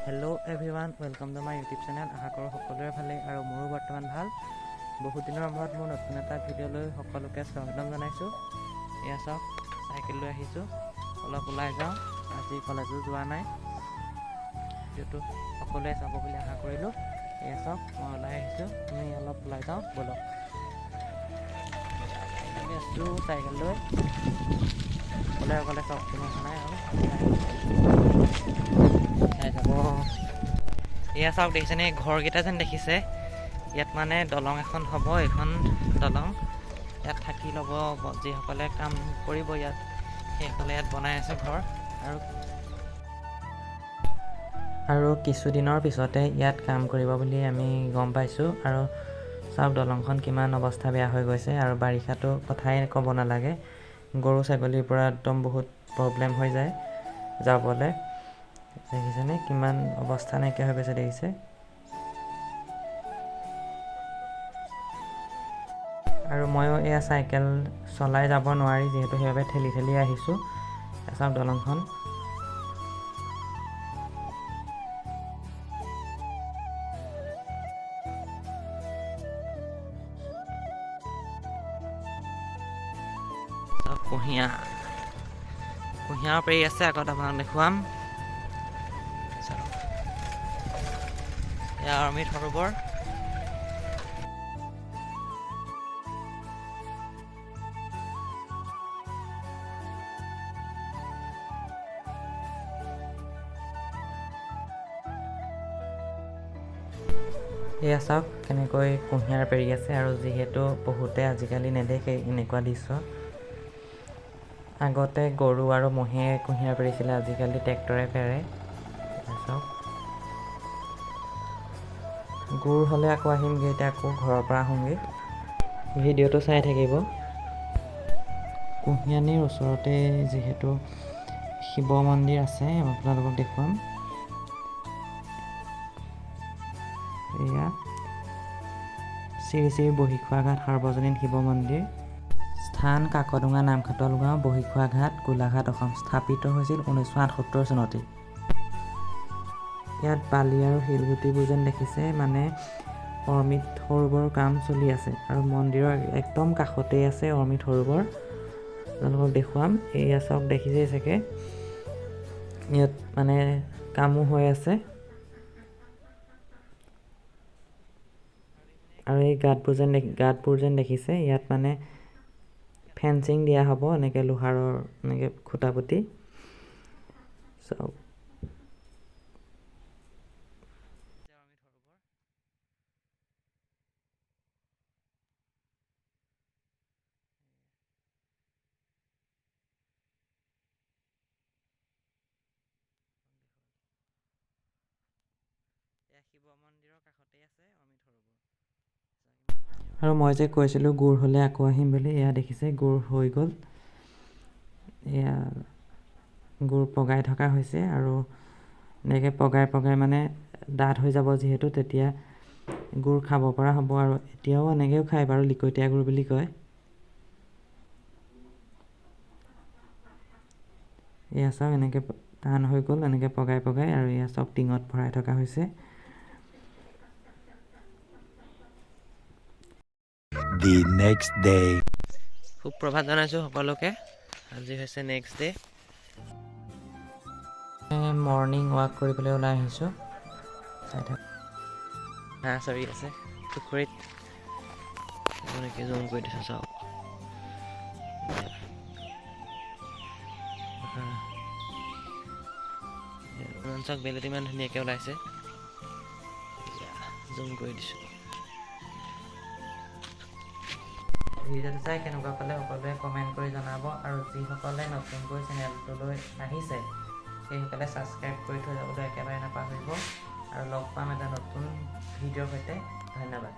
Hello' everyone, welcome to my YouTube channel. আশা কৰোঁ সকলোৰে ভালেই আৰু মোৰো বৰ্তমান ভাল। বহুত দিনৰ মূৰত মোৰ নতুন এটা ভিডিঅ' লৈ সকলোকে স্বাগতম জনাইছোঁ। এয়া চাওক, চাইকেল লৈ আহিছোঁ, অলপ ওলাই যাওঁ। আজি কলেজো যোৱা নাই, যিহেতু সকলোৱে চাব বুলি আশা কৰিলোঁ। এয়া চাওক, মই ওলাই আহিছোঁ, আমি অলপ ওলাই যাওঁ ব'লক। আমি আছোঁ চাইকেল লৈ অকলে অকলে, চাওক কোনো অহা নাই আৰু চাই যাব। এয়া চাওক, দেখিছেনে ঘৰকেইটা যেন দেখিছে? ইয়াত মানে দলং এখন হ'ব। এইখন দলং ইয়াত থাকি ল'ব যিসকলে কাম কৰিব, ইয়াত সেইসকলে ইয়াত বনাই আছে ঘৰ। আৰু কিছুদিনৰ পিছতে ইয়াত কাম কৰিব বুলি আমি গম পাইছোঁ। আৰু চাওক দলংখন কিমান অৱস্থা বেয়া হৈ গৈছে। আৰু বাৰিষাটো কথাই ক'ব নালাগে, গৰু ছাগলীৰ পৰা একদম বহুত প্ৰব্লেম হৈ যায় যাবলৈ। দেখিছেনে কিমান অৱস্থা নাইকিয়া হৈ গৈছে, দেখিছে? আৰু ময়ো এয়া চাইকেল চলাই যাব নোৱাৰি, যিহেতু সেইবাবে ঠেলি ঠেলি আহিছোঁ। চাওক দলংখন। কুঁহিয়াৰ পাৰি আছে, আগত আপোনাক দেখুৱাম। এয়া অমৃত সৰোবৰ। এয়া চাওক কেনেকৈ কুঁহিয়াৰ পেৰি আছে। আৰু যিহেতু বহুতে আজিকালি নেদেখে এনেকুৱা দৃশ্য। আগতে গৰু আৰু ম'হে কুঁহিয়াৰ পেৰিছিলে, আজিকালি ট্ৰেক্টৰে পেৰে। চাওক, গুৰ হ'লে আকৌ আহিমগৈ, এতিয়া আকৌ ঘৰৰ পৰা আহোঁগৈ। ভিডিঅ'টো চাই থাকিব। কুঁহিয়ানীৰ ওচৰতে যিহেতু শিৱ মন্দিৰ আছে, আপোনালোকক দেখুৱাম। এয়া শ্ৰী শ্ৰী বশিষ্ঠঘাট সাৰ্বজনীন শিৱ মন্দিৰ, স্থান কাকডোঙা নামখাটল গাঁও, বশিষ্ঠঘাট, গোলাঘাট, অসম। স্থাপিত হৈছিল 1978 চনতে। ইয়াত বালি আৰু শিলগুটিবোৰ যেন দেখিছে, মানে অমৃত সৰোবৰ কাম চলি আছে। আৰু মন্দিৰৰ একদম কাষতেই আছে অমৃত সৰোবৰ। আপোনালোকক দেখুৱাম। এয়া চাওক, দেখিছেই চাগে, ইয়াত মানে কামো হৈ আছে। আৰু এই গাঁতবোৰ যেন দেখিছে, ইয়াত মানে ফেঞ্চিং দিয়া হ'ব, এনেকৈ লোহাৰৰ এনেকৈ খুঁটা পুতি। চাওক, শিৱ মন্দিৰৰ কাষতেই আছে অমৃত সৰোবৰ। আৰু মই যে কৈছিলোঁ গুৰ হ'লে আকৌ আহিম বুলি, এয়া দেখিছে গুৰ হৈ গ'ল। এয়া গুৰ পগাই থকা হৈছে। আৰু এনেকৈ পগাই পগাই মানে ডাঠ হৈ যাব, যিহেতু তেতিয়া গুৰ খাব পৰা হ'ব। আৰু এতিয়াও এনেকৈও খায় বাৰু, লিকটীয়া গুৰ বুলি কয়। এয়া চাওক, এনেকৈ টান হৈ গ'ল, এনেকৈ পগাই পগাই। আৰু এয়া চাওক, টিঙত ভৰাই থকা হৈছে। The next day. সুপ্ৰভাত জনাইছোঁ সকলোকে। আজি হৈছে নেক্সট ডে'। মৰ্ণিং ৱাক কৰিবলৈ ওলাই আহিছোঁ। চাই থাক, হাঁহ চৰি আছে পুখুৰীত। এনেকৈ জুম কৰি দিছোঁ, চাওক। চাওক, বেলিটো ইমান ধুনীয়াকৈ ওলাইছে। জুম কৰি দিছোঁ। ভিডিঅ'টো চাই কেনেকুৱা পালে সকলোৱে কমেণ্ট কৰি জনাব। আৰু যিসকলে নতুনকৈ চেনেলটোলৈ আহিছে, সেইসকলে ছাবস্ক্ৰাইব কৰি থৈ যাবলৈ একেবাৰে নাপাহৰিব। আৰু লগ পাম এটা নতুন ভিডিঅ'ৰ সৈতে। ধন্যবাদ।